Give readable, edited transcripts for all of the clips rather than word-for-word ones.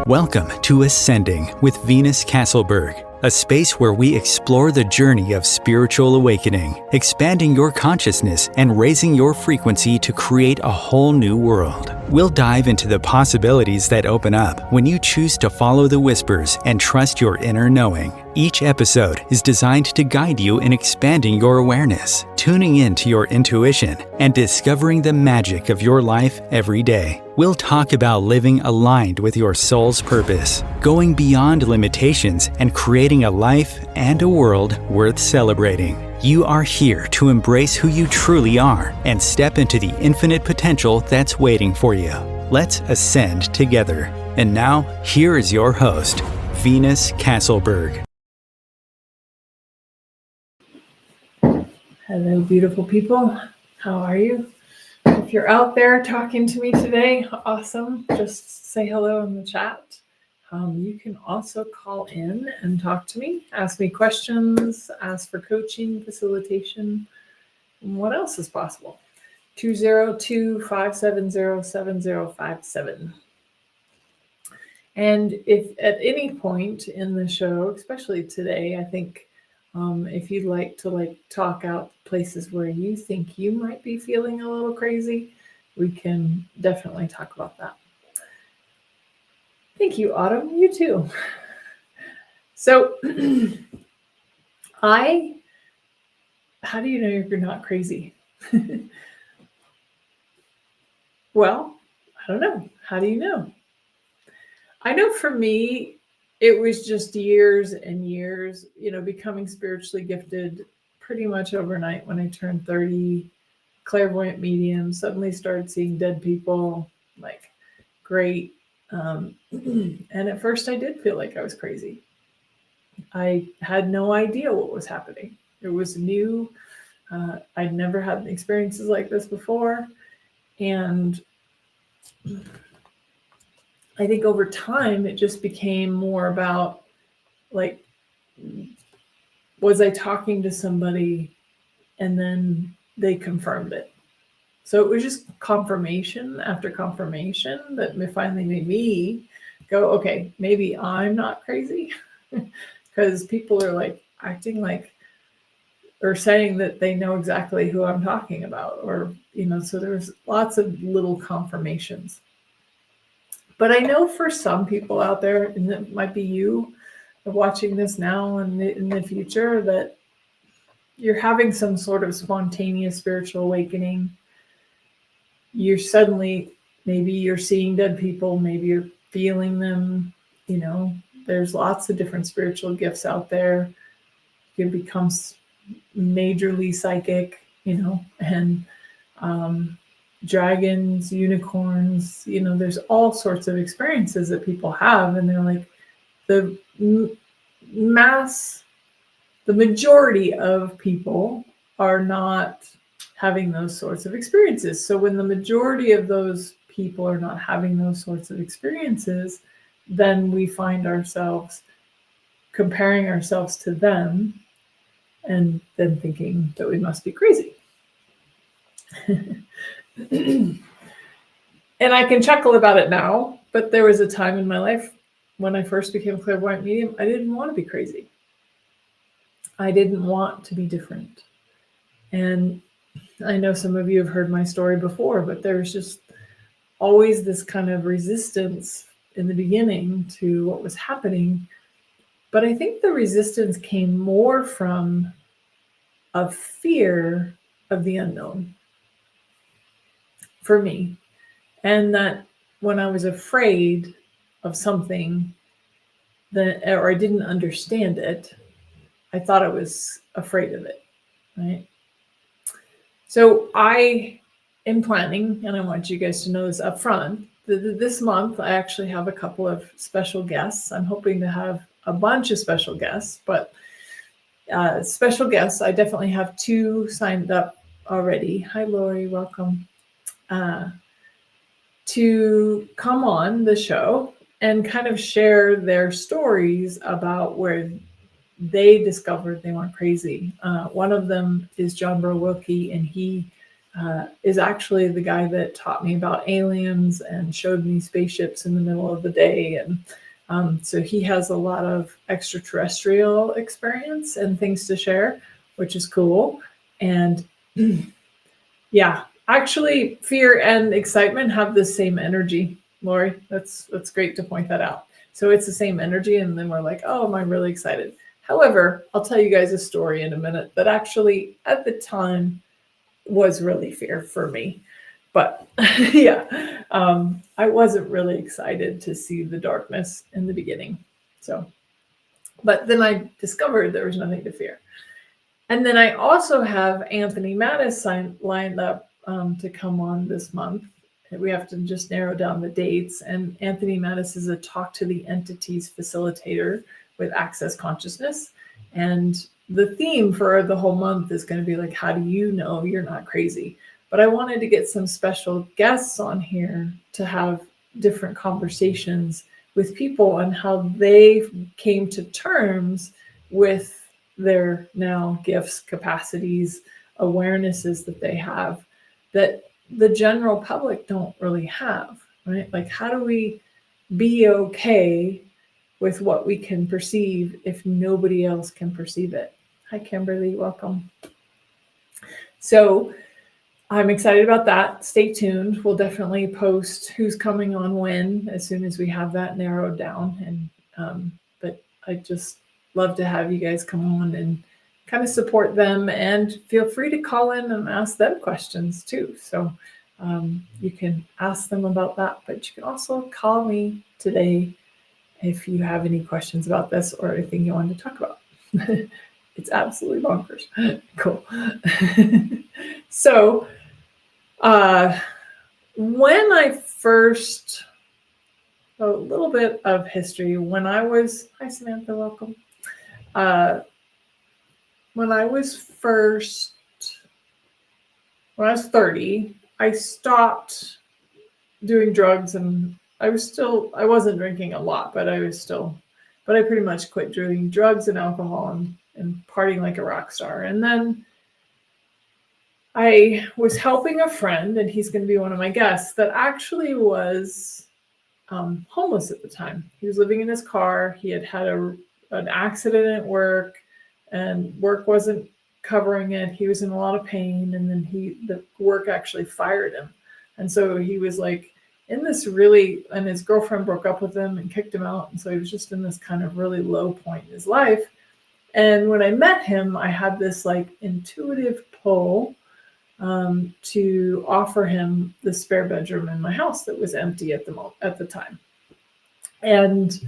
Welcome to Ascending with Venus Castleberg, a space where we explore the journey of spiritual awakening, expanding your consciousness and raising your frequency to create a whole new world. We'll dive into the possibilities that open up when you choose to follow the whispers and trust your inner knowing. Each episode is designed to guide you in expanding your awareness, tuning into your intuition, and discovering the magic of your life every day. We'll talk about living aligned with your soul's purpose, going beyond limitations, and creating a life and a world worth celebrating. You are here to embrace who you truly are and step into the infinite potential that's waiting for you. Let's ascend together. And now, here is your host, Venus Castleberg. Hello, beautiful people. How are you? If you're out there talking to me today, awesome. Just say hello in the chat. You can also call in and talk to me, ask me questions, ask for coaching, facilitation. What else is possible? 202-570-7057. And if at any point in the show, especially today, I think if you'd like to talk out places where you think you might be feeling a little crazy, we can definitely talk about that. Thank you, Autumn. You too. So how do you know you're not crazy? Well, I don't know. How do you know? I know for me, it was just years and years, becoming spiritually gifted pretty much overnight when I turned 30, clairvoyant medium, suddenly started seeing dead people, great. And at first I did feel like I was crazy. I had no idea what was happening. It was new. I'd never had experiences like this before. And I think over time, it just became more about was I talking to somebody and then they confirmed it. So it was just confirmation after confirmation that finally made me go, okay, maybe I'm not crazy. Because people are acting or saying that they know exactly who I'm talking about, or, so there's lots of little confirmations. But I know for some people out there, and it might be you watching this now and in the future, that you're having some sort of spontaneous spiritual awakening. You're suddenly, maybe you're seeing dead people, maybe you're feeling them, there's lots of different spiritual gifts out there. You can become majorly psychic, and dragons, unicorns, there's all sorts of experiences that people have, and they're the majority of people are not having those sorts of experiences. So when the majority of those people are not having those sorts of experiences, then we find ourselves comparing ourselves to them and then thinking that we must be crazy. And I can chuckle about it now, but there was a time in my life when I first became a clairvoyant medium, I didn't want to be crazy. I didn't want to be different. And I know some of you have heard my story before, but there's just always this kind of resistance in the beginning to what was happening. But I think the resistance came more from a fear of the unknown for me. And that when I was afraid of something or I didn't understand it, I thought I was afraid of it, right? So I am planning, and I want you guys to know this up front, this month I actually have a couple of special guests. I'm hoping to have a bunch of special guests, but special guests, I definitely have 2 signed up already. Hi, Lori, welcome. To come on the show and kind of share their stories about where they discovered they weren't crazy. One of them is John Wilkie, and he is actually the guy that taught me about aliens and showed me spaceships in the middle of the day. And so he has a lot of extraterrestrial experience and things to share, which is cool. And yeah, actually, fear and excitement have the same energy, Lori. That's great to point that out. So it's the same energy, and then we're like, oh, am I really excited? However, I'll tell you guys a story in a minute that actually at the time was really fear for me. But yeah, I wasn't really excited to see the darkness in the beginning. So, but then I discovered there was nothing to fear. And then I also have Anthony Mattis lined up to come on this month. We have to just narrow down the dates. And Anthony Mattis is a talk to the entities facilitator with Access Consciousness. And the theme for the whole month is going to be like, how do you know you're not crazy? But I wanted to get some special guests on here to have different conversations with people on how they came to terms with their now gifts, capacities, awarenesses that they have that the general public don't really have, right? Like, how do we be okay with what we can perceive if nobody else can perceive it? Hi, Kimberly, welcome. So I'm excited about that. Stay tuned. We'll definitely post who's coming on when as soon as we have that narrowed down. And but I just love to have you guys come on and kind of support them, and feel free to call in and ask them questions too. So you can ask them about that, but you can also call me today if you have any questions about this or anything you want to talk about. It's absolutely bonkers. Cool. So when I first, a little bit of history, when I was, hi Samantha, welcome. When I was 30, I stopped doing drugs, and I wasn't drinking a lot, but I pretty much quit doing drugs and alcohol and partying like a rock star. And then I was helping a friend, and he's going to be one of my guests, that actually was homeless at the time. He was living in his car. He had had an accident at work, and work wasn't covering it. He was in a lot of pain, and then the work actually fired him. And so he was like in this really, and his girlfriend broke up with him and kicked him out. And so he was just in this kind of really low point in his life. And when I met him, I had this like intuitive pull to offer him the spare bedroom in my house that was empty at the time. And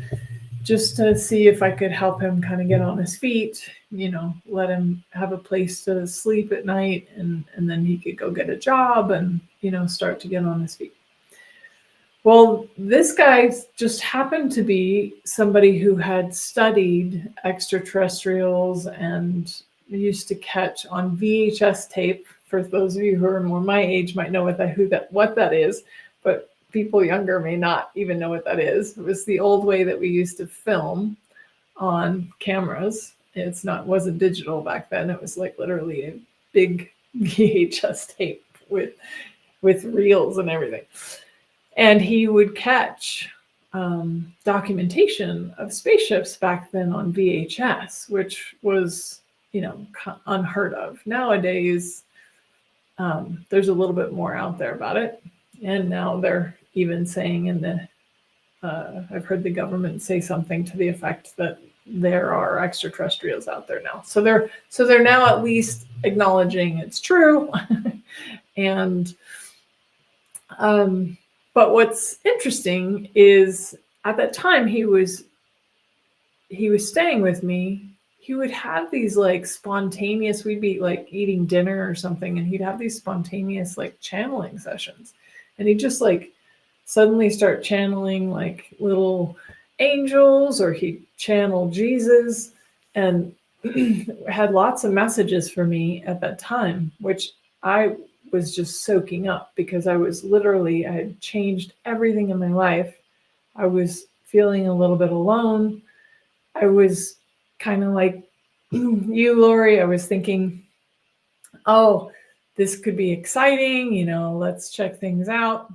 just to see if I could help him kind of get on his feet, let him have a place to sleep at night, and then he could go get a job and, start to get on his feet. Well, this guy just happened to be somebody who had studied extraterrestrials and used to catch on VHS tape. For those of you who are more my age might know what that is, but people younger may not even know what that is. It was the old way that we used to film on cameras. Wasn't digital back then. It was like literally a big VHS tape with reels and everything. And he would catch documentation of spaceships back then on VHS, which was, unheard of. Nowadays, there's a little bit more out there about it. And now they're even saying I've heard the government say something to the effect that there are extraterrestrials out there now. So they're now at least acknowledging it's true. And but what's interesting is at that time he was staying with me. He would have these like spontaneous, we'd be like eating dinner or something, and he'd have these spontaneous like channeling sessions. And he'd just like suddenly start channeling like little angels, or he'd channel Jesus, and had lots of messages for me at that time, which I was just soaking up, because I had changed everything in my life. I was feeling a little bit alone. I was kind of like you, Lori. I was thinking, oh, this could be exciting, let's check things out.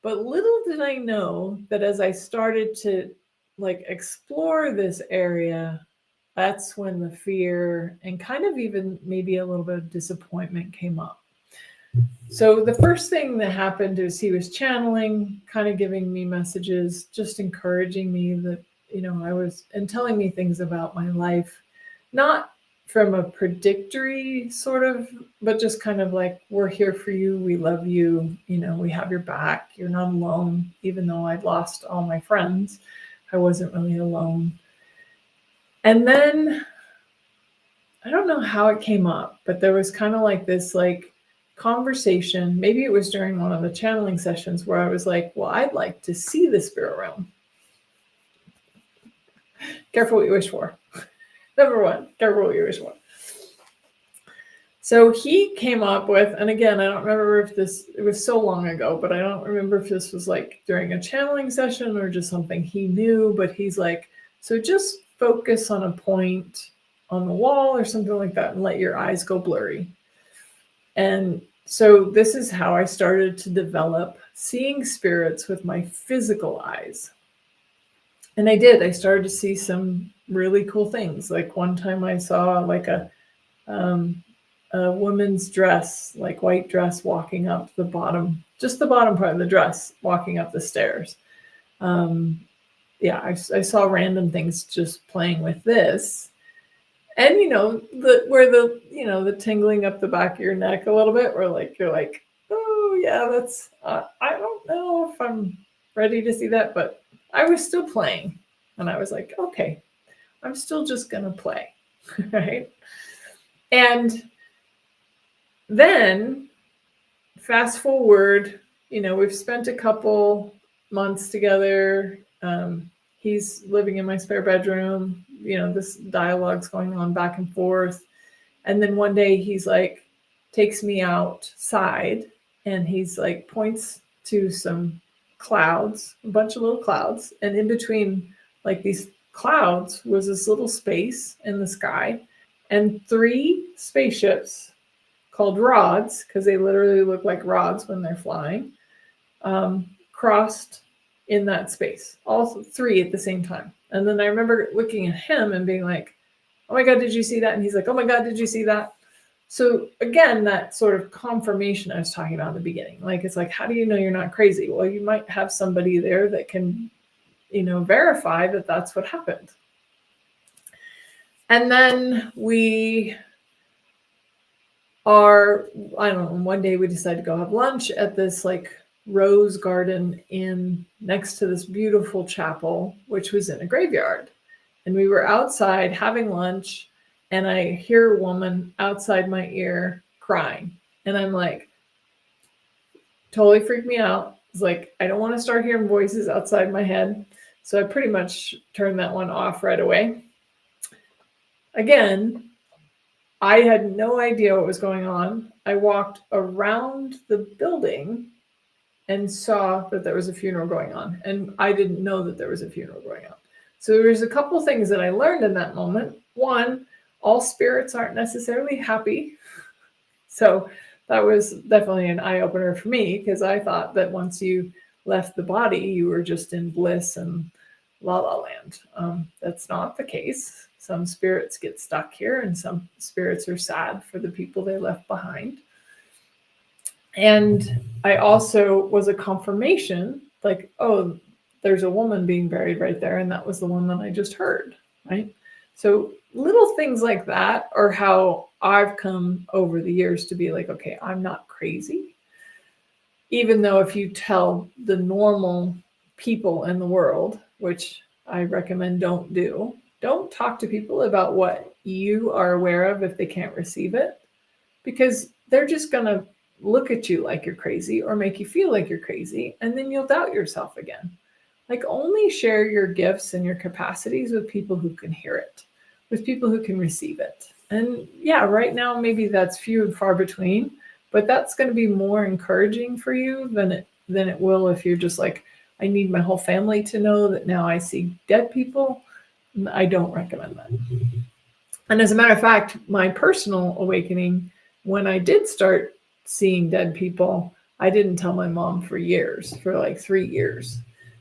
But little did I know that as I started to explore this area, that's when the fear and kind of even maybe a little bit of disappointment came up. So the first thing that happened is he was channeling, kind of giving me messages, just encouraging me that, and telling me things about my life, not from a predictory sort of, but just kind of like, we're here for you. We love you. We have your back. You're not alone. Even though I'd lost all my friends, I wasn't really alone. And then I don't know how it came up, but there was kind of like this conversation. Maybe it was during one of the channeling sessions where I was like, well, I'd like to see the spirit realm. Careful what you wish for. Number one, careful what you wish for. So he came up with, and again, I don't remember if it was so long ago, but I don't remember if this was during a channeling session or just something he knew, but he's like, so just focus on a point on the wall or something like that and let your eyes go blurry. And so this is how I started to develop seeing spirits with my physical eyes. And I did. I started to see some really cool things. Like one time I saw a woman's dress, white dress, walking up the bottom, just the bottom part of the dress, walking up the stairs. I saw random things just playing with this. And the tingling up the back of your neck a little bit, where you're like, oh yeah, that's I don't know if I'm ready to see that, but I was still playing, and I was like, okay, I'm still just gonna play, right? And then fast forward, we've spent a couple months together. He's living in my spare bedroom. This dialogue's going on back and forth. And then one day he's takes me outside, and he's points to some clouds, a bunch of little clouds. And in between these clouds was this little space in the sky, and 3 spaceships called rods, because they literally look like rods when they're flying, crossed in that space, all 3 at the same time. And then I remember looking at him and being like, oh my God, did you see that? And he's like, oh my God, did you see that? So again, that sort of confirmation I was talking about in the beginning, it's how do you know you're not crazy? Well, you might have somebody there that can, verify that that's what happened. And then we are, I don't know, one day we decided to go have lunch at this rose garden next to this beautiful chapel, which was in a graveyard. And we were outside having lunch, and I hear a woman outside my ear crying. And I'm like, totally freaked me out. It's I don't want to start hearing voices outside my head. So I pretty much turned that one off right away. Again, I had no idea what was going on. I walked around the building and saw that there was a funeral going on. And I didn't know that there was a funeral going on. So there was a couple things that I learned in that moment. One, all spirits aren't necessarily happy. So that was definitely an eye-opener for me, because I thought that once you left the body, you were just in bliss and la la land. That's not the case. Some spirits get stuck here, and some spirits are sad for the people they left behind. And I also was a confirmation, oh, there's a woman being buried right there, and that was the one that I just heard, right? So little things like that are how I've come over the years to be okay, I'm not crazy. Even though if you tell the normal people in the world, which I recommend don't talk to people about what you are aware of if they can't receive it, because they're just going to look at you like you're crazy or make you feel like you're crazy, and then you'll doubt yourself again. Only share your gifts and your capacities with people who can hear it, with people who can receive it. And yeah, right now, maybe that's few and far between, but that's going to be more encouraging for you than it will if you're just I need my whole family to know that now I see dead people. I don't recommend that. And as a matter of fact, my personal awakening when I did start seeing dead people, I didn't tell my mom for years, for like 3 years,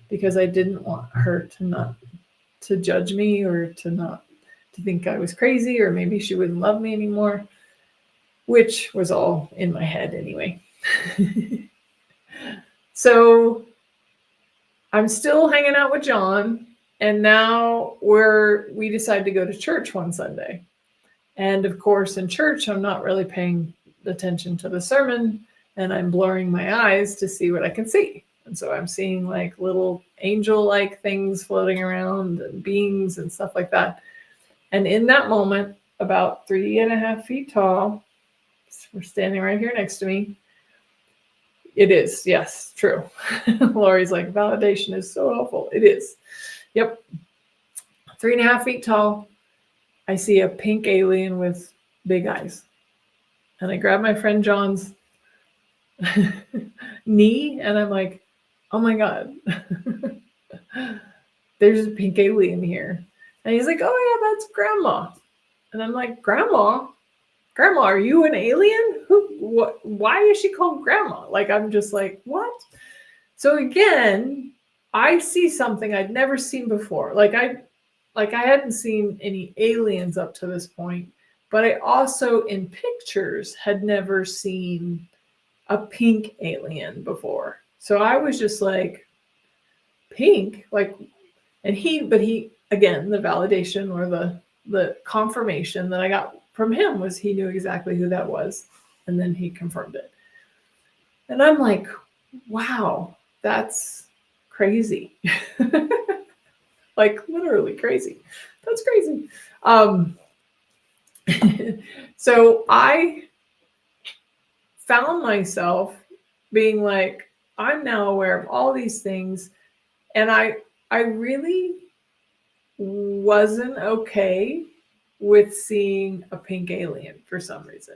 because I didn't want her to judge me, or to think I was crazy, or maybe she wouldn't love me anymore, which was all in my head anyway. So I'm still hanging out with John, and now we decide to go to church one Sunday. And of course, in church, I'm not really paying attention to the sermon, and I'm blurring my eyes to see what I can see. And so I'm seeing like little angel-like things floating around, and beings and stuff like that. And in that moment, about 3.5 feet tall, we're standing right here next to me. It is, yes, true. Lori's like, validation is so helpful. It is. Yep. 3.5 feet tall. I see a pink alien with big eyes. And I grab my friend John's knee, and I'm like, oh my God, there's a pink alien here. And he's like, oh yeah, that's Grandma. And I'm like, Grandma? Grandma, are you an alien? What? Why is she called Grandma? Like, I'm just like, what? So again, I see something I'd never seen before. Like I hadn't seen any aliens up to this point, but I also in pictures had never seen a pink alien before. So I was just like, pink? Like, but he, again, the validation or the confirmation that I got from him was he knew exactly who that was. And then he confirmed it. And I'm like, wow, that's crazy. Like literally crazy. That's crazy. So I found myself being like, I'm now aware of all these things. And I really wasn't okay with seeing a pink alien for some reason.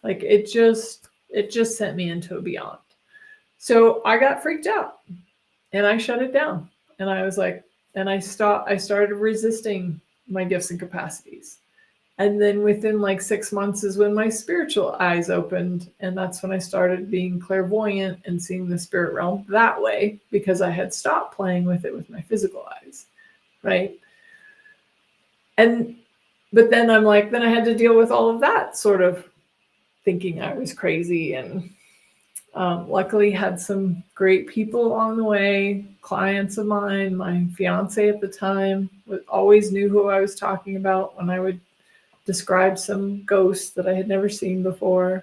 Like it just sent me into a beyond. So I got freaked out and I shut it down. And I was like, and I started resisting my gifts and capacities. And then within like 6 months is when my spiritual eyes opened. And that's when I started being clairvoyant and seeing the spirit realm that way, because I had stopped playing with it with my physical eyes. Right. But then I'm like, then I had to deal with all of that sort of thinking I was crazy. And luckily had some great people along the way, clients of mine. My fiance at the time always knew who I was talking about when I would describe some ghosts that I had never seen before.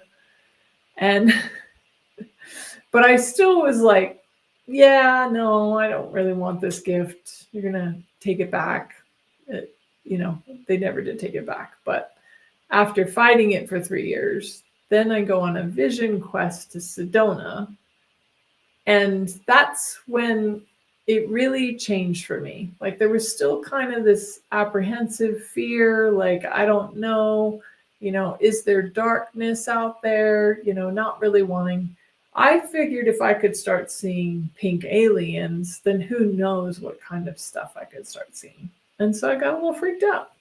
And, but I still was like, yeah, no, I don't really want this gift. You're going to take it back. They never did take it back. But after fighting it for 3 years, then I go on a vision quest to Sedona. And that's when it really changed for me. Like there was still kind of this apprehensive fear, like, I don't know, is there darkness out there? Not really wanting. I figured if I could start seeing pink aliens, then who knows what kind of stuff I could start seeing. And so I got a little freaked out.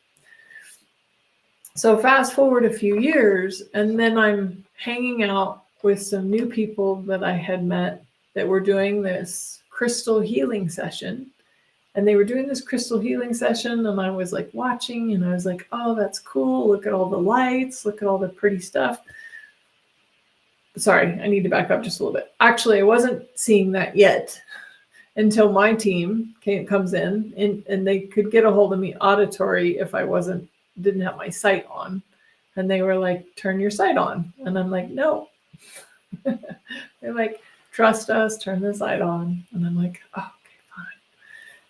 So fast forward a few years, and then I'm hanging out with some new people that I had met that were doing this crystal healing session. And they were doing this crystal healing session, and I was like watching, and I was like, oh, that's cool. Look at all the lights. Look at all the pretty stuff. Sorry, I need to back up just a little bit. Actually, I wasn't seeing that yet until my team comes in, and they could get a hold of me auditory if I didn't have my sight on. And they were like, turn your sight on. And I'm like, no. They're like, trust us, turn the sight on. And I'm like, oh, okay, fine.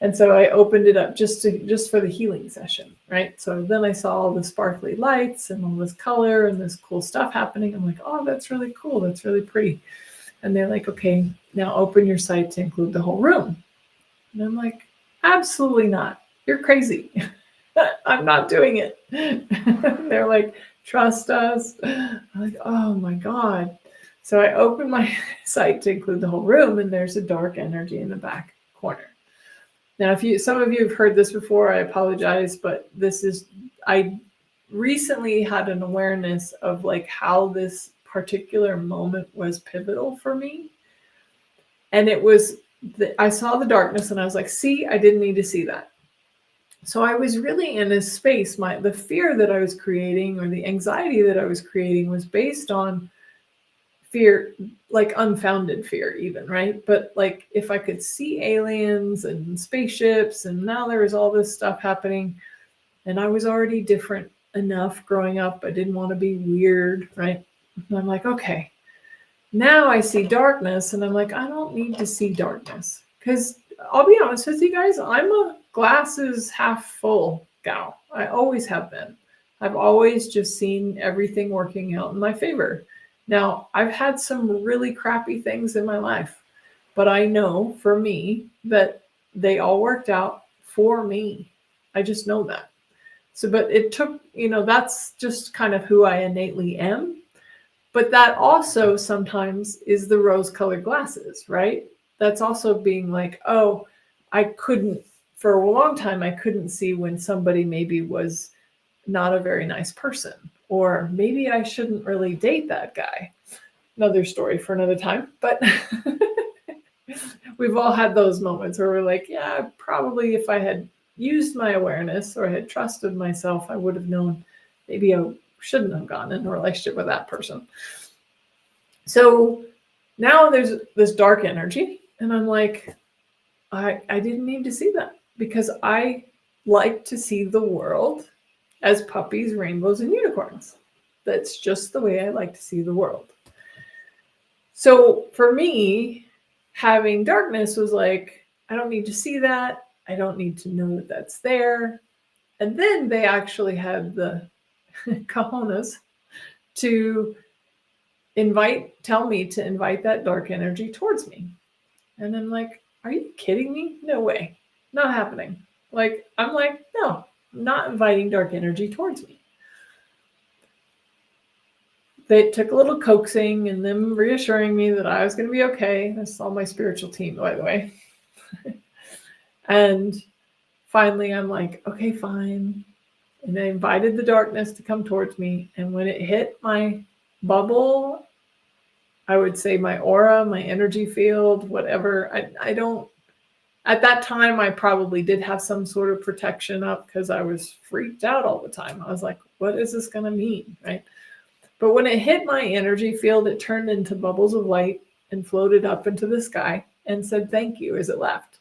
And so I opened it up just for the healing session, right? So then I saw all the sparkly lights and all this color and this cool stuff happening. I'm like, oh, that's really cool. That's really pretty. And they're like, okay, now open your sight to include the whole room. And I'm like, absolutely not. You're crazy. I'm not doing it. They're like, trust us. I'm like, oh my God. So I opened my sight to include the whole room, and there's a dark energy in the back corner. Now, some of you have heard this before, I apologize, but recently had an awareness of like how this particular moment was pivotal for me. And it was, I saw the darkness and I was like, see, I didn't need to see that. So I was really in a space, the fear that I was creating or the anxiety that I was creating was based on fear, like unfounded fear even, right? But like if I could see aliens and spaceships and now there was all this stuff happening and I was already different enough growing up, I didn't want to be weird, right? And I'm like, okay, now I see darkness and I'm like, I don't need to see darkness. Because I'll be honest with you guys, I'm a glasses half full gal. I always have been. I've always just seen everything working out in my favor. Now, I've had some really crappy things in my life, but I know for me that they all worked out for me. I just know that. So, but it took, that's just kind of who I innately am. But that also sometimes is the rose-colored glasses, right? That's also being like, oh, for a long time, I couldn't see when somebody maybe was not a very nice person, or maybe I shouldn't really date that guy. Another story for another time, but we've all had those moments where we're like, yeah, probably if I had used my awareness or had trusted myself, I would have known maybe I shouldn't have gotten in a relationship with that person. So now there's this dark energy, and I'm like, I didn't need to see that because I like to see the world as puppies, rainbows, and unicorns. That's just the way I like to see the world. So for me, having darkness was like, I don't need to see that. I don't need to know that that's there. And then they actually had the cojones to tell me to invite that dark energy towards me. And I'm like, are you kidding me? No way. Not happening. I'm like, no, I'm not inviting dark energy towards me. They took a little coaxing and them reassuring me that I was going to be okay. That's all my spiritual team, by the way. And finally, I'm like, okay, fine. And I invited the darkness to come towards me. And when it hit my bubble, I would say my aura, my energy field, whatever. I don't, at that time, I probably did have some sort of protection up because I was freaked out all the time. I was like, what is this going to mean? Right. But when it hit my energy field, it turned into bubbles of light and floated up into the sky and said, thank you as it left.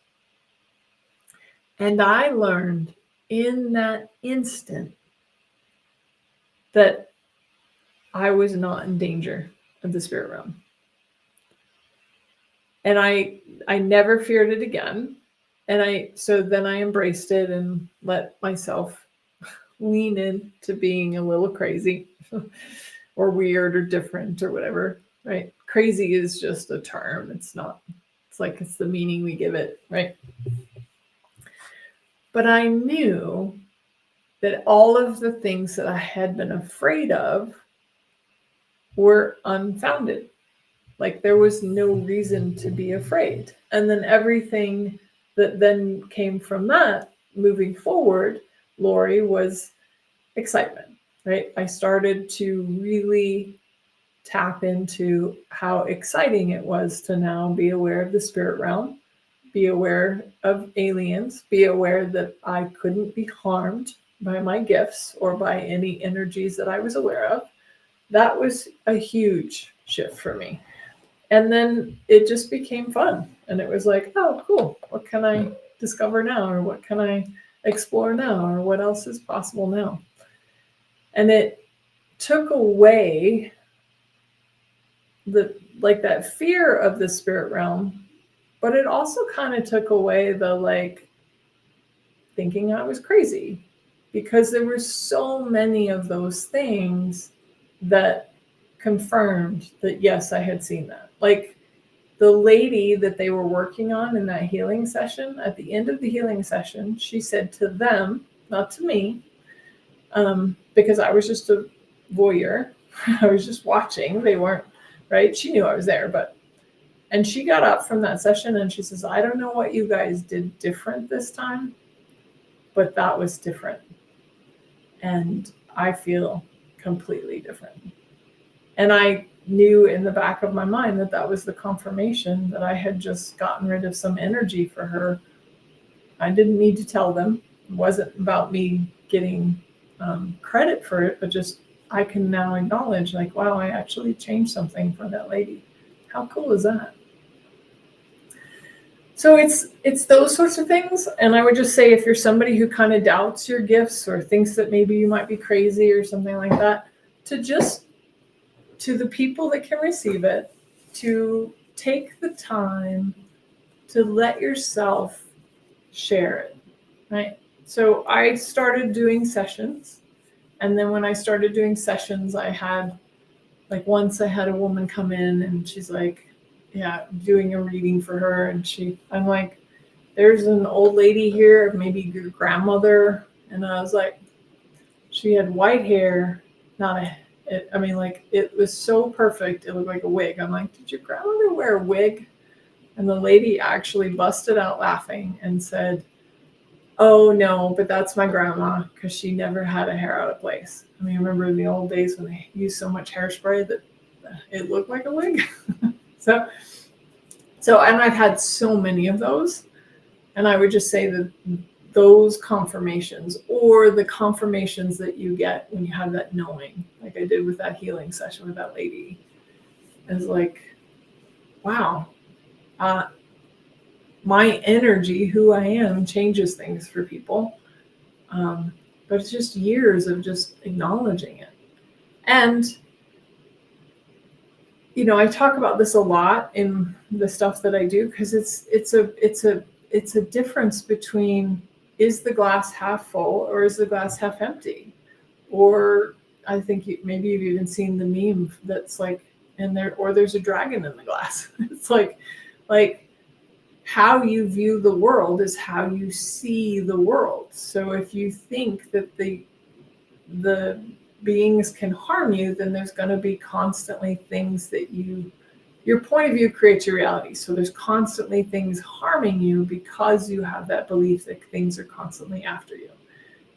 And I learned in that instant that I was not in danger of the spirit realm. And I never feared it again. And so then I embraced it and let myself lean into being a little crazy or weird or different or whatever, right? Crazy is just a term. It's the meaning we give it, right? But I knew that all of the things that I had been afraid of were unfounded. Like there was no reason to be afraid. And then everything that then came from that moving forward, Lori, was excitement, right? I started to really tap into how exciting it was to now be aware of the spirit realm, be aware of aliens, be aware that I couldn't be harmed by my gifts or by any energies that I was aware of. That was a huge shift for me. And then it just became fun. And it was like, oh, cool. What can I discover now? Or what can I explore now? Or what else is possible now? And it took away that fear of the spirit realm, but it also kind of took away the thinking I was crazy, because there were so many of those things that confirmed that, yes, I had seen that. Like the lady that they were working on in that healing session, at the end of the healing session, she said to them, not to me, because I was just a voyeur. I was just watching. They weren't, right? She knew I was there, and she got up from that session and she says, I don't know what you guys did different this time, but that was different. And I feel completely different. And I knew in the back of my mind that that was the confirmation that I had just gotten rid of some energy for her. I didn't need to tell them. It wasn't about me getting credit for it, but just I can now acknowledge, like, wow, I actually changed something for that lady. How cool is that? So it's those sorts of things. And I would just say, if you're somebody who kind of doubts your gifts or thinks that maybe you might be crazy or something like that, to the people that can receive it, to take the time to let yourself share it, right? So I started doing sessions. And then when I started doing sessions, I had, like, once I had a woman come in and she's like, yeah, doing a reading for her. And I'm like, there's an old lady here, maybe your grandmother. And I was like, she had white hair, it was so perfect. It looked like a wig. I'm like, did your grandmother wear a wig? And the lady actually busted out laughing and said, oh no, but that's my grandma, because she never had a hair out of place. I mean, remember in the old days when they used so much hairspray that it looked like a wig? So, and I've had so many of those. And I would just say that those confirmations, or the confirmations that you get when you have that knowing, like I did with that healing session with that lady, is like, wow, my energy, who I am, changes things for people. But it's just years of just acknowledging it. And, I talk about this a lot in the stuff that I do, because it's a difference between, is the glass half full or is the glass half empty? Or I think maybe you've even seen the meme that's like, there's a dragon in the glass. It's like how you view the world is how you see the world. So if you think that the beings can harm you, then there's going to be constantly things that your point of view creates your reality. So there's constantly things harming you because you have that belief that things are constantly after you.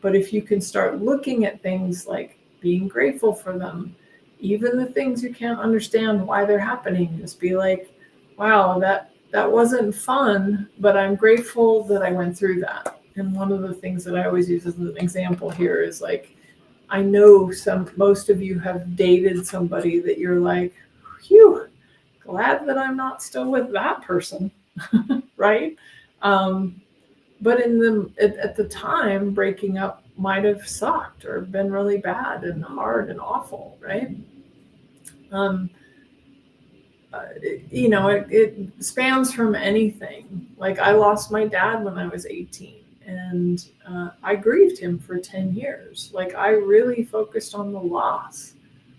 But if you can start looking at things like being grateful for them, even the things you can't understand why they're happening, just be like, wow, that wasn't fun, but I'm grateful that I went through that. And one of the things that I always use as an example here is, like, I know most of you have dated somebody that you're like, phew, glad that I'm not still with that person, right? But at the time, breaking up might have sucked or been really bad and hard and awful, right? It spans from anything. Like, I lost my dad when I was 18, and I grieved him for 10 years. Like, I really focused on the loss.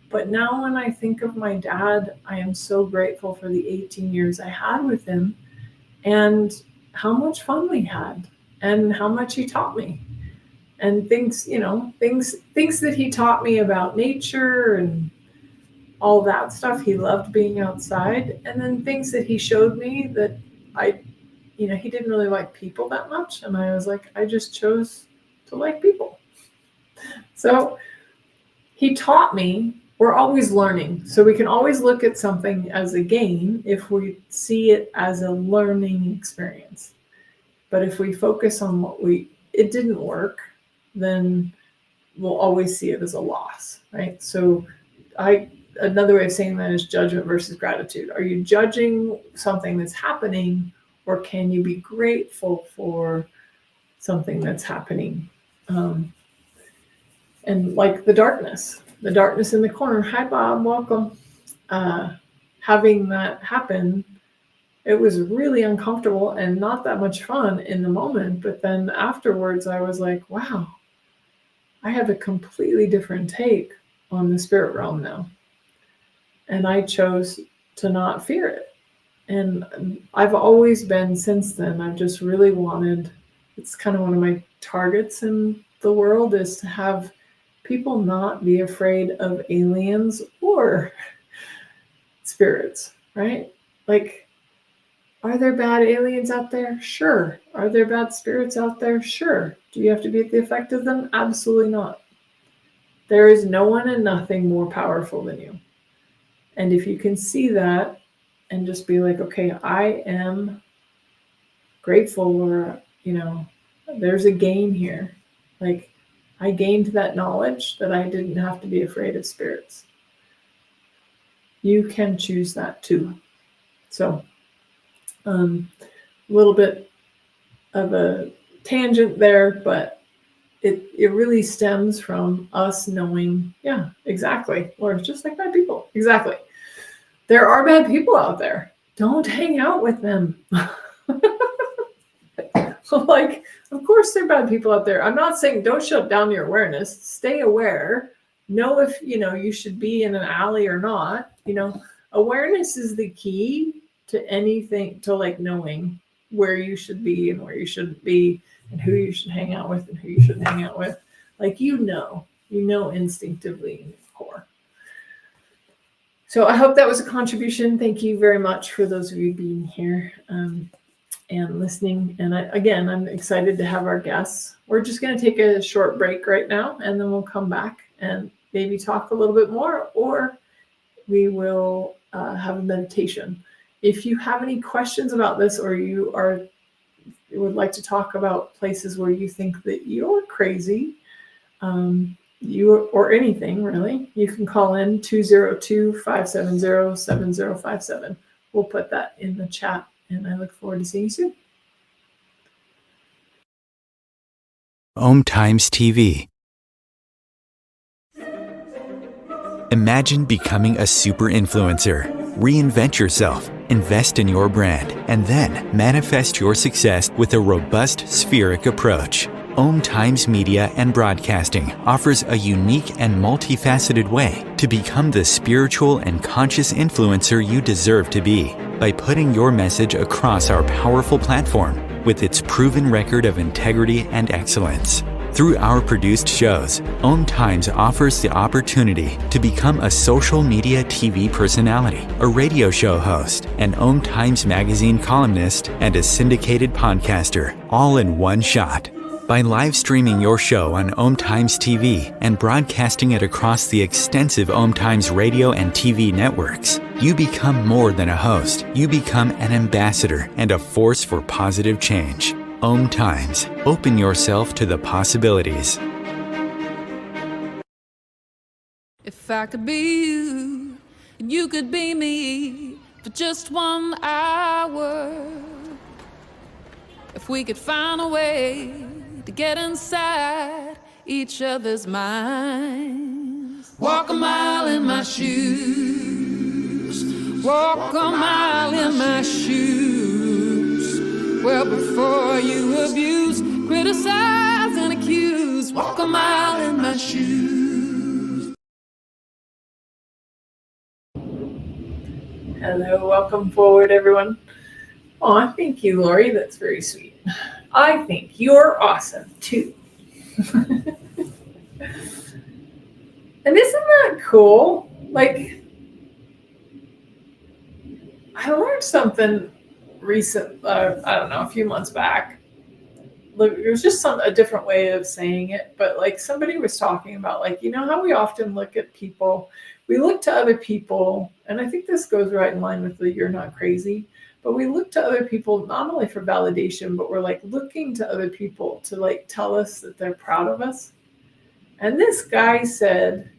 But now when I think of my dad, I am so grateful for the 18 years I had with him, and how much fun we had, and how much he taught me. And things that he taught me about nature and all that stuff. He loved being outside. And then things that he showed me that he didn't really like people that much. And I was like, I just chose to like people. So he taught me. We're always learning. So we can always look at something as a gain if we see it as a learning experience. But if we focus on it didn't work, then we'll always see it as a loss, right? So another way of saying that is judgment versus gratitude. Are you judging something that's happening, or can you be grateful for something that's happening? And like the darkness in the corner. Hi, Bob, welcome. Having that happen, it was really uncomfortable and not that much fun in the moment. But then afterwards, I was like, wow, I have a completely different take on the spirit realm now. And I chose to not fear it. And I've always been, since then, I've just really wanted, it's kind of one of my targets in the world, is to have people not be afraid of aliens or spirits, right? Like, are there bad aliens out there? Sure. Are there bad spirits out there? Sure. Do you have to be at the effect of them? Absolutely not. There is no one and nothing more powerful than you. And if you can see that and just be like, okay, I am grateful, or, there's a gain here. Like, I gained that knowledge that I didn't have to be afraid of spirits. You can choose that too. So, a little bit of a tangent there, but it really stems from us knowing, yeah, exactly. Or it's just like bad people. Exactly. There are bad people out there. Don't hang out with them. Like, of course there are bad people out there. I'm not saying don't shut down your awareness. Stay aware. Know if, you should be in an alley or not. Awareness is the key to anything, to like knowing where you should be and where you shouldn't be, and who you should hang out with and who you shouldn't hang out with. Like, instinctively in your core. So I hope that was a contribution. Thank you very much for those of you being here and listening. And I'm excited to have our guests. We're just going to take a short break right now, and then we'll come back and maybe talk a little bit more, or we will have a meditation. If you have any questions about this, or you would like to talk about places where you think that you're crazy, or anything really, you can call in 202-570-7057. We'll put that in the chat, and I look forward to seeing you soon. Om Times TV. Imagine becoming a super influencer. Reinvent yourself, invest in your brand, and then manifest your success with a robust spheric approach. Om Times Media and Broadcasting offers a unique and multifaceted way to become the spiritual and conscious influencer you deserve to be by putting your message across our powerful platform with its proven record of integrity and excellence. Through our produced shows, Om Times offers the opportunity to become a social media TV personality, a radio show host, an Om Times magazine columnist, and a syndicated podcaster, all in one shot. By live streaming your show on Om Times TV and broadcasting it across the extensive Om Times radio and TV networks, you become more than a host. You become an ambassador and a force for positive change. Om Times. Open yourself to the possibilities. If I could be you, and you could be me for just 1 hour. If we could find a way to get inside each other's minds. Walk a mile in my shoes. Walk a mile in my shoes. Well, before you abuse, criticize, and accuse, walk a mile in my shoes. Hello, welcome forward, everyone. Oh, thank you, Lori. That's very sweet. I think you're awesome, too. And isn't that cool? Like, I learned something a few months back. Look, it was just a different way of saying it, but like somebody was talking about, like, how we often look at people, we look to other people, and I think this goes right in line with the you're not crazy, but we look to other people not only for validation, but we're like looking to other people to like tell us that they're proud of us. And this guy said,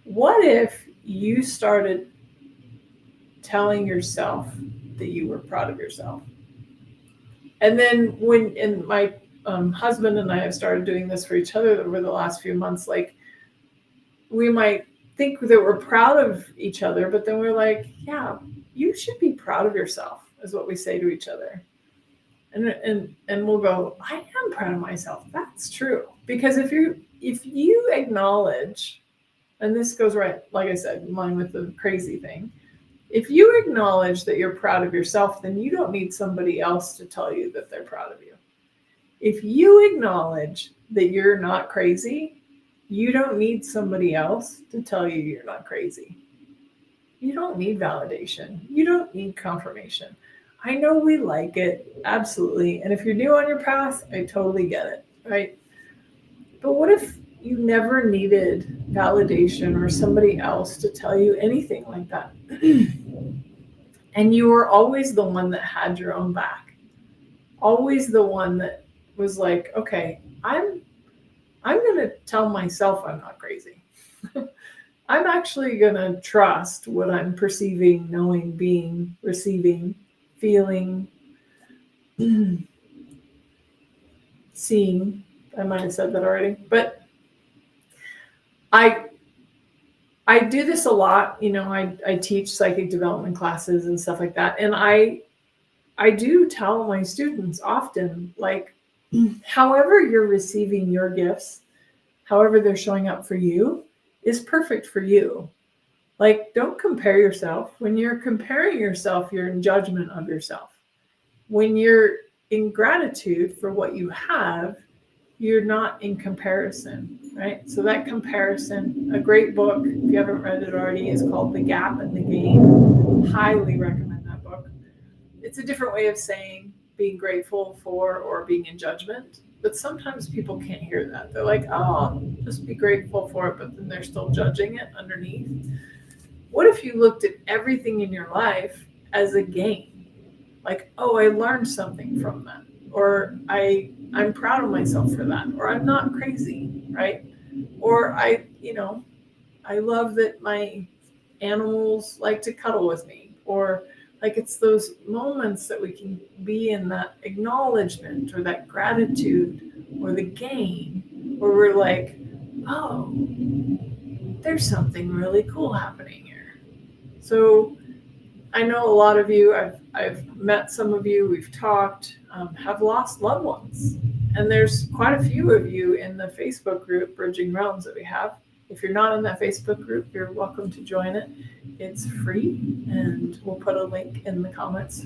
what if you started telling yourself that you were proud of yourself? And then my husband and I have started doing this for each other over the last few months, like we might think that we're proud of each other, but then we're like, yeah, you should be proud of yourself, is what we say to each other. And we'll go, I am proud of myself. That's true. Because if you acknowledge, and this goes right, like I said, in line with the crazy thing, if you acknowledge that you're proud of yourself, then you don't need somebody else to tell you that they're proud of you. If you acknowledge that you're not crazy, you don't need somebody else to tell you you're not crazy. You don't need validation. You don't need confirmation. I know we like it, absolutely. And if you're new on your path, I totally get it, right? But what if you never needed validation or somebody else to tell you anything like that. And you were always the one that had your own back. Always the one that was like, okay, I'm going to tell myself I'm not crazy. I'm actually going to trust what I'm perceiving, knowing, being, receiving, feeling, seeing. I might have said that already, but I do this a lot. I teach psychic development classes and stuff like that. And I do tell my students often, like, however you're receiving your gifts, however they're showing up for you is perfect for you. Like, don't compare yourself. When you're comparing yourself, you're in judgment of yourself. When you're in gratitude for what you have, you're not in comparison, right? So that comparison, a great book, if you haven't read it already, is called The Gap and the Gain. Highly recommend that book. It's a different way of saying being grateful for or being in judgment. But sometimes people can't hear that. They're like, oh, just be grateful for it, but then they're still judging it underneath. What if you looked at everything in your life as a gain? Like, oh, I learned something from that. Or I'm proud of myself for that. Or I'm not crazy, right? Or I love that my animals like to cuddle with me. Or like, it's those moments that we can be in that acknowledgement or that gratitude or the gain where we're like, oh, there's something really cool happening here. So I know a lot of you, I've met some of you, we've talked, have lost loved ones. And there's quite a few of you in the Facebook group, Bridging Realms, that we have. If you're not in that Facebook group, you're welcome to join it. It's free, and we'll put a link in the comments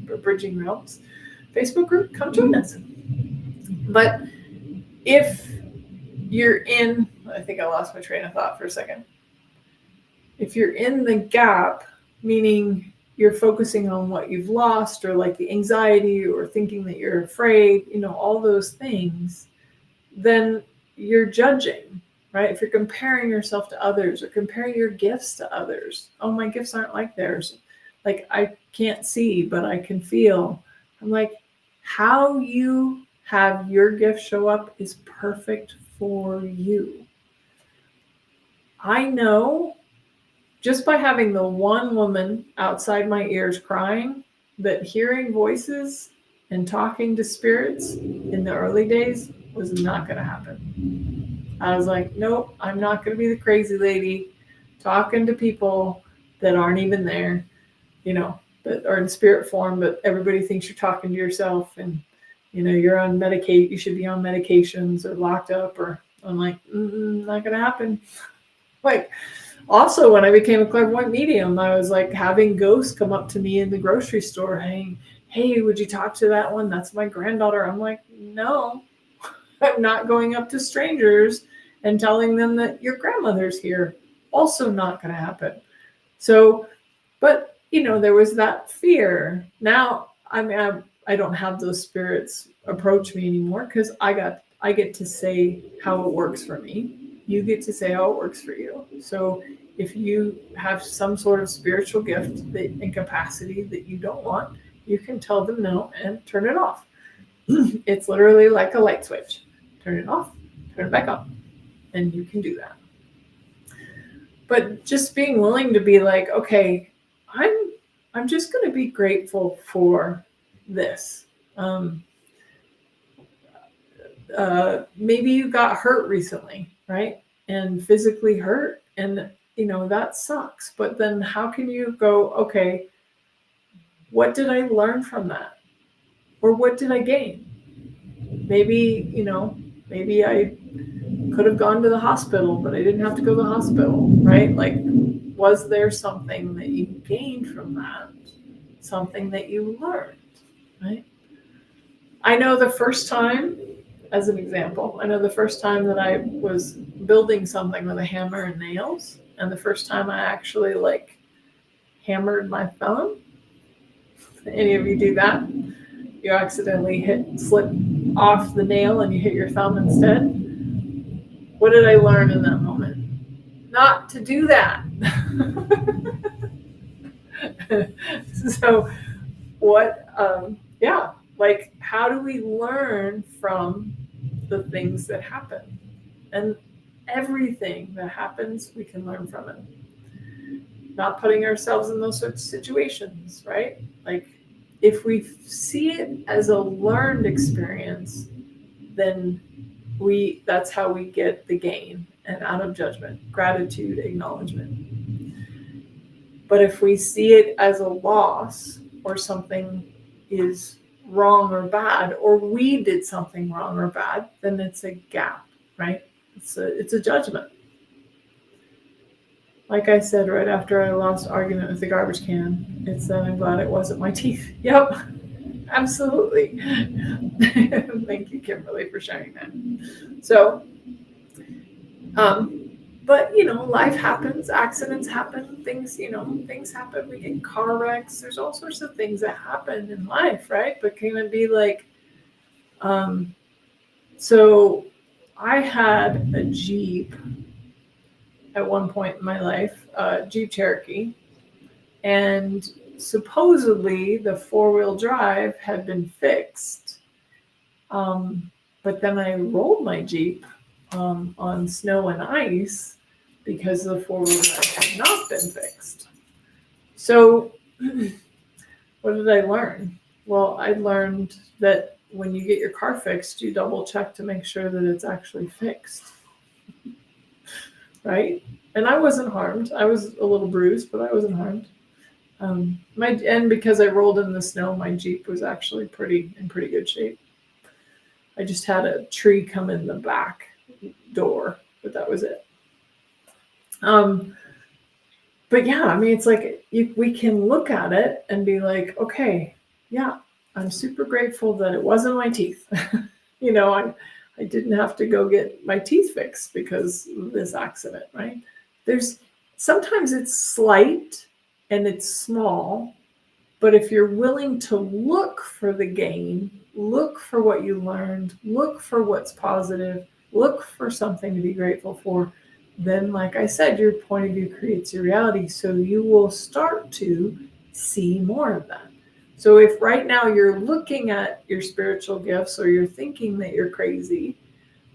for Bridging Realms Facebook group. Come join us. But if you're in, I think I lost my train of thought for a second. If you're in the gap, meaning you're focusing on what you've lost, or like the anxiety or thinking that you're afraid, all those things, then you're judging, right? If you're comparing yourself to others or comparing your gifts to others, oh, my gifts aren't like theirs. Like, I can't see, but I can feel. I'm like, how you have your gift show up is perfect for you. I know just by having the one woman outside my ears crying, that hearing voices and talking to spirits in the early days was not going to happen. I was like, nope, I'm not going to be the crazy lady talking to people that aren't even there, that are in spirit form, but everybody thinks you're talking to yourself, and, you're on you should be on medications or locked up, or I'm like, not going to happen. Like, also, when I became a clairvoyant medium, I was like having ghosts come up to me in the grocery store. Hey, would you talk to that one? That's my granddaughter. I'm like, no, I'm not going up to strangers and telling them that your grandmother's here. Also not going to happen. So, but, there was that fear. Now, I mean, I don't have those spirits approach me anymore, because I get to say how it works for me. You get to say how it works for you. So if you have some sort of spiritual gift and capacity that you don't want, you can tell them no and turn it off. It's literally like a light switch. Turn it off, turn it back on, and you can do that. But just being willing to be like, okay, I'm just going to be grateful for this. Maybe you got hurt recently, right? And physically hurt, and that sucks. But then how can you go, okay, what did I learn from that? Or what did I gain? Maybe, maybe I could have gone to the hospital, but I didn't have to go to the hospital, right? Like, was there something that you gained from that? Something that you learned, right? I know the first time, as an example, that I was building something with a hammer and nails, and the first time I actually hammered my thumb. Any of you do that? You accidentally slip off the nail and you hit your thumb instead. What did I learn in that moment? Not to do that. So what, like, how do we learn from the things that happen? And everything that happens, we can learn from it. Not putting ourselves in those sorts of situations, right? Like, if we see it as a learned experience, then that's how we get the gain and out of judgment, gratitude, acknowledgement. But if we see it as a loss, or something is wrong or bad, or we did something wrong or bad, then it's a gap, right? It's a judgment. Like I said, right after I lost argument with the garbage can, it's that I'm glad it wasn't my teeth. Yep, absolutely. Thank you, Kimberly, for sharing that. So, but life happens, accidents happen, things happen. We get car wrecks. There's all sorts of things that happen in life, right? But can it be like, so I had a Jeep at one point in my life, Jeep Cherokee, and supposedly the 4-wheel drive had been fixed. But then I rolled my Jeep on snow and ice because the 4-wheel drive had not been fixed. So what did I learn? Well, I learned that when you get your car fixed, you double check to make sure that it's actually fixed. Right? And I wasn't harmed. I was a little bruised, but I wasn't harmed. And because I rolled in the snow, my Jeep was actually in pretty good shape. I just had a tree come in the back door, but that was it. But yeah, I mean, it's like we can look at it and be like, okay, yeah, I'm super grateful that it wasn't my teeth. I didn't have to go get my teeth fixed because of this accident, right? Sometimes it's slight and it's small, but if you're willing to look for the gain, look for what you learned, look for what's positive, look for something to be grateful for, then, like I said, your point of view creates your reality. So you will start to see more of that. So if right now you're looking at your spiritual gifts, or you're thinking that you're crazy,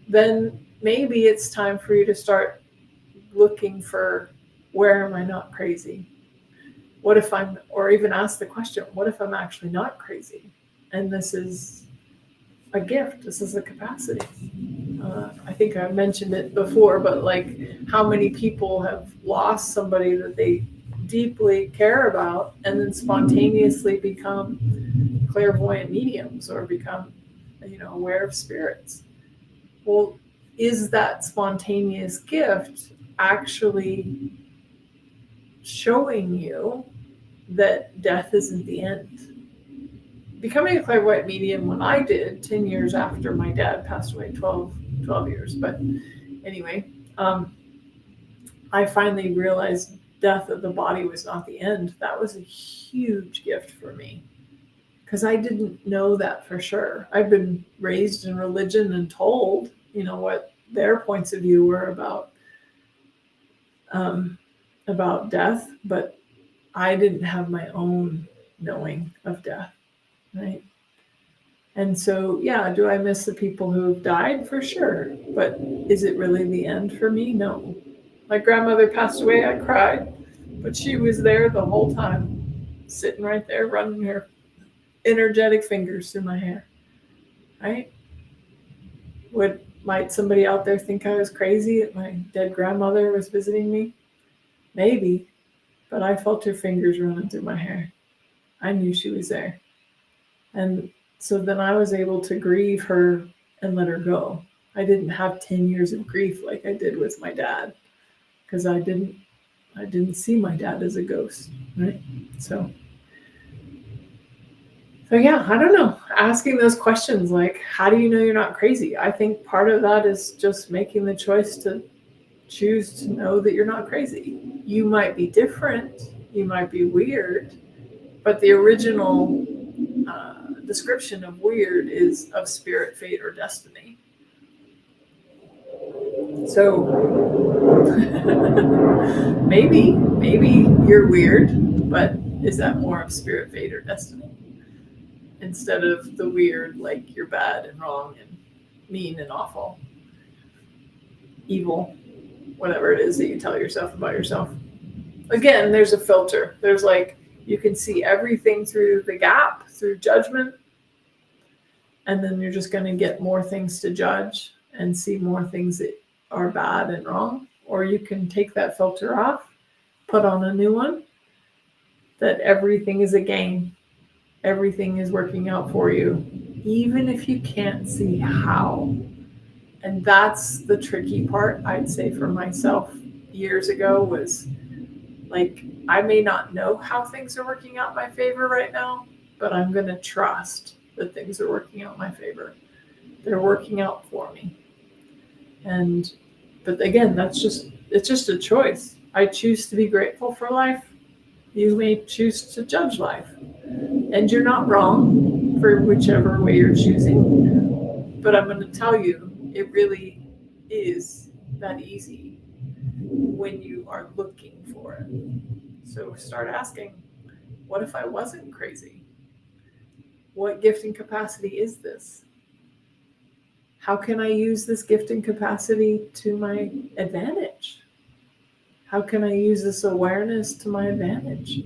then maybe it's time for you to start looking for, where am I not crazy? What if or even ask the question, what if I'm actually not crazy? And this is a gift. This is a capacity. I think I mentioned it before, but like, how many people have lost somebody that they deeply care about and then spontaneously become clairvoyant mediums, or become, aware of spirits? Well, is that spontaneous gift actually showing you that death isn't the end? Becoming a clairvoyant medium, when I did 10 years after my dad passed away, 12 years. But anyway, I finally realized death of the body was not the end. That was a huge gift for me, because I didn't know that for sure. I've been raised in religion and told, what their points of view were about death, but I didn't have my own knowing of death, right? And so, yeah, do I miss the people who have died? For sure. But is it really the end for me? No. My grandmother passed away. I cried, but she was there the whole time, sitting right there, running her energetic fingers through my hair, right? Might somebody out there think I was crazy that my dead grandmother was visiting me? Maybe, but I felt her fingers running through my hair. I knew she was there. And so then I was able to grieve her and let her go. I didn't have 10 years of grief like I did with my dad, because I didn't see my dad as a ghost, right? So yeah, I don't know. Asking those questions, like, how do you know you're not crazy? I think part of that is just making the choice to choose to know that you're not crazy. You might be different, you might be weird, but the original description of weird is of spirit, fate, or destiny. So maybe you're weird, but is that more of spirit, fate, or destiny? Instead of the weird, like you're bad and wrong and mean and awful, evil, whatever it is that you tell yourself about yourself. Again, there's a filter. There's like, you can see everything through the gap, through judgment, and then you're just going to get more things to judge and see more things that are bad and wrong. Or you can take that filter off, put on a new one, that everything is a game. Everything is working out for you, even if you can't see how. And that's the tricky part, I'd say, for myself years ago, was like, I may not know how things are working out in my favor right now, but I'm going to trust that things are working out in my favor. They're working out for me. But again, it's just a choice. I choose to be grateful for life. You may choose to judge life. And you're not wrong for whichever way you're choosing. But I'm going to tell you, it really is that easy when you are looking for it. So start asking, what if I wasn't crazy? What gift and capacity is this? How can I use this gift and capacity to my advantage? How can I use this awareness to my advantage?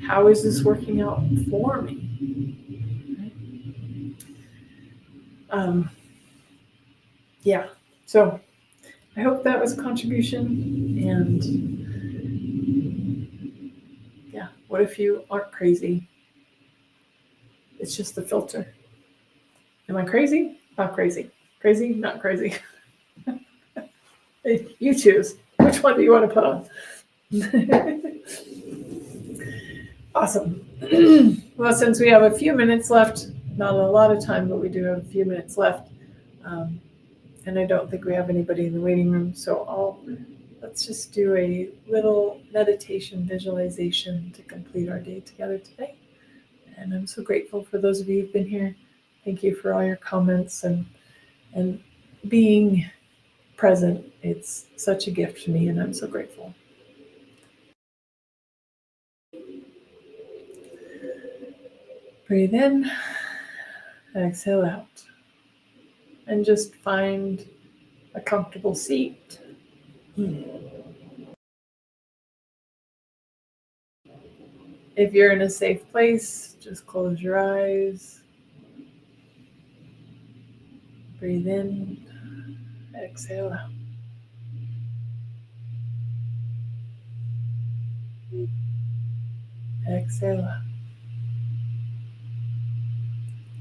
How is this working out for me? Yeah, so I hope that was a contribution. And yeah, what if you aren't crazy? It's just the filter. Am I crazy? Not crazy. Crazy? Not crazy. You choose. Which one do you want to put on? Awesome. Well, since we have a few minutes left, not a lot of time, but we do have a few minutes left. And I don't think we have anybody in the waiting room. So let's just do a little meditation visualization to complete our day together today. And I'm so grateful for those of you who've been here. Thank you for all your comments and being present. It's such a gift to me, and I'm so grateful. Breathe in, exhale out. And just find a comfortable seat. If you're in a safe place, just close your eyes. Breathe in, exhale out. Exhale out.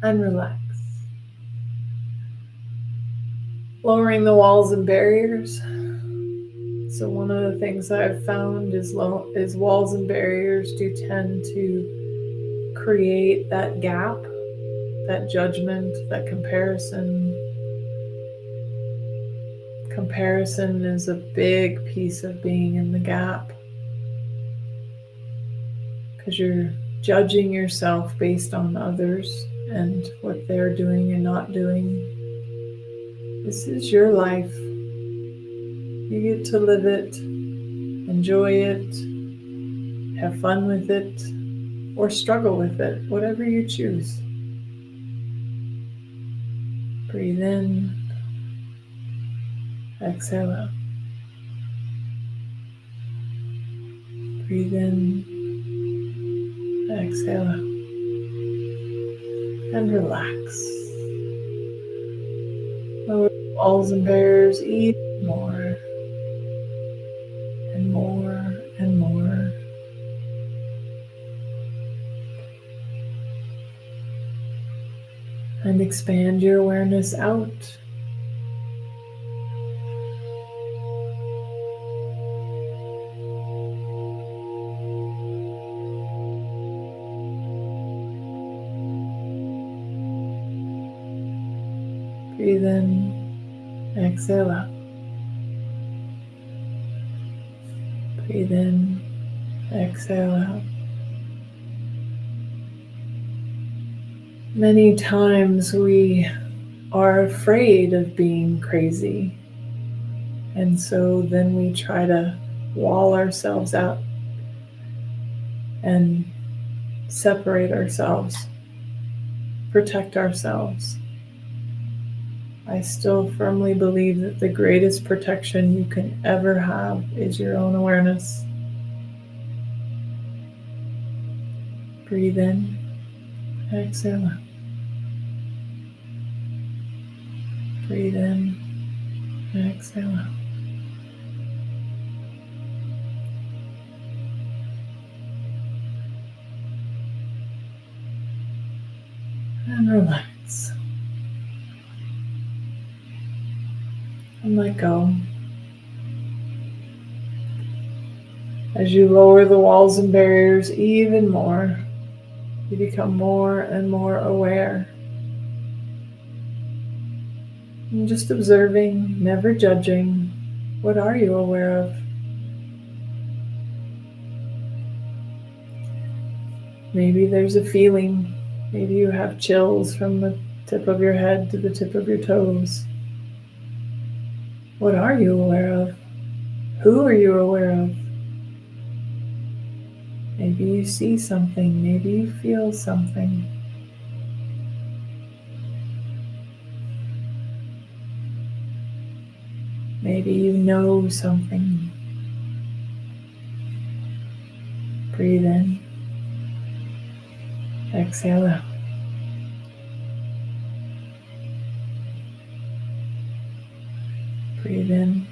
And relax. Lowering the walls and barriers. So one of the things I've found is walls and barriers do tend to create that gap, that judgment, that comparison. Comparison is a big piece of being in the gap, because you're judging yourself based on others and what they're doing and not doing. This is your life. You get to live it, enjoy it, have fun with it, or struggle with it, whatever you choose. Breathe in, exhale out. Breathe in, exhale out. And relax. Lower the walls and barriers even more and more and more. And expand your awareness out. Breathe in, exhale out. Breathe in, exhale out. Many times we are afraid of being crazy. And so then we try to wall ourselves out and separate ourselves, protect ourselves. I still firmly believe that the greatest protection you can ever have is your own awareness. Breathe in, exhale out. Breathe in, exhale out. And relax. And let go. As you lower the walls and barriers even more, you become more and more aware. And just observing, never judging. What are you aware of? Maybe there's a feeling. Maybe you have chills from the tip of your head to the tip of your toes. What are you aware of? Who are you aware of? Maybe you see something. Maybe you feel something. Maybe you know something. Breathe in. Exhale out. Breathe in.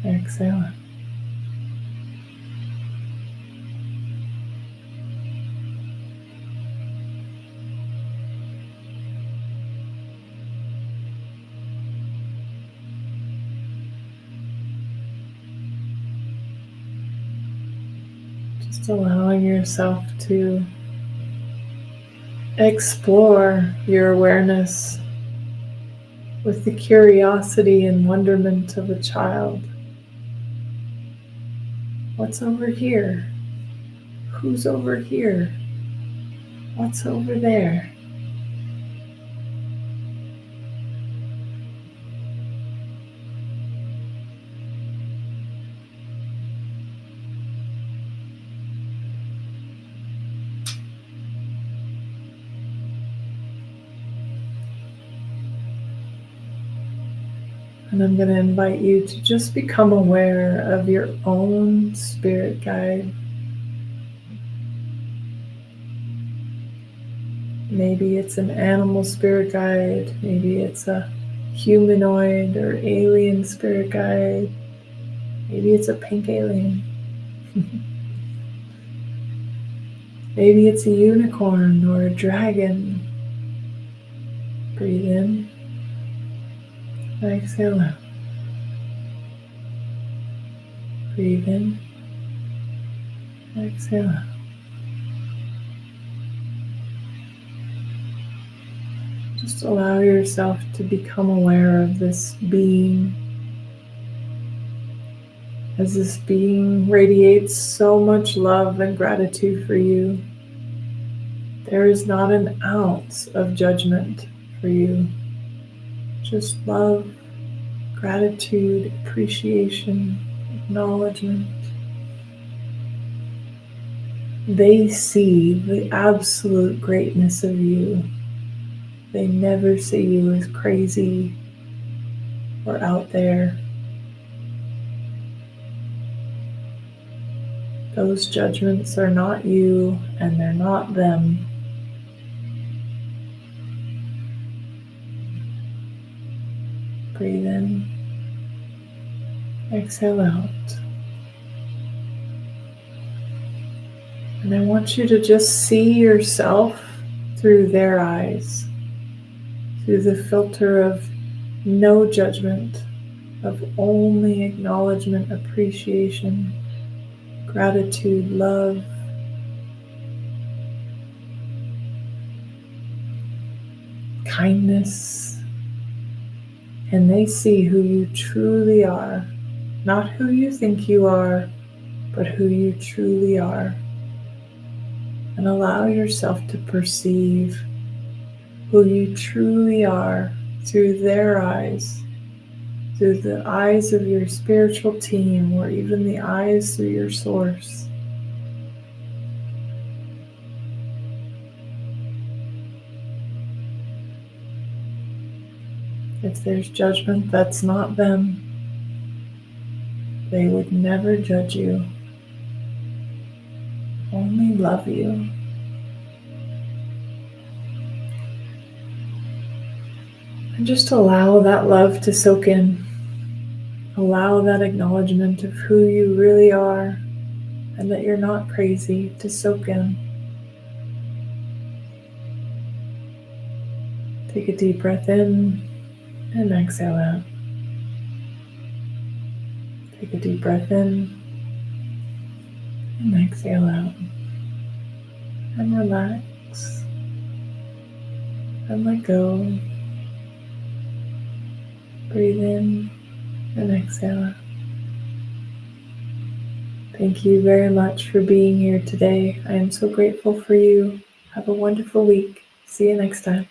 Exhale out. Just allowing yourself to explore your awareness with the curiosity and wonderment of a child. What's over here? Who's over here? What's over there? And I'm going to invite you to just become aware of your own spirit guide. Maybe it's an animal spirit guide. Maybe it's a humanoid or alien spirit guide. Maybe it's a pink alien. Maybe it's a unicorn or a dragon. Breathe in. Exhale out. Breathe in. Exhale out. Just allow yourself to become aware of this being. As this being radiates so much love and gratitude for you, there is not an ounce of judgment for you. Just love, gratitude, appreciation, acknowledgement. They see the absolute greatness of you. They never see you as crazy or out there. Those judgments are not you and they're not them. Breathe in. Exhale out. And I want you to just see yourself through their eyes, through the filter of no judgment, of only acknowledgement, appreciation, gratitude, love. Kindness. And they see who you truly are, not who you think you are, but who you truly are. And allow yourself to perceive who you truly are through their eyes, through the eyes of your spiritual team, or even the eyes through your source. If there's judgment, that's not them. They would never judge you, only love you. And just allow that love to soak in. Allow that acknowledgement of who you really are and that you're not crazy to soak in. Take a deep breath in and exhale out. Take a deep breath in and exhale out. And relax and let go. Breathe in and exhale out. Thank you very much for being here today. I am so grateful for you. Have a wonderful week. See you next time.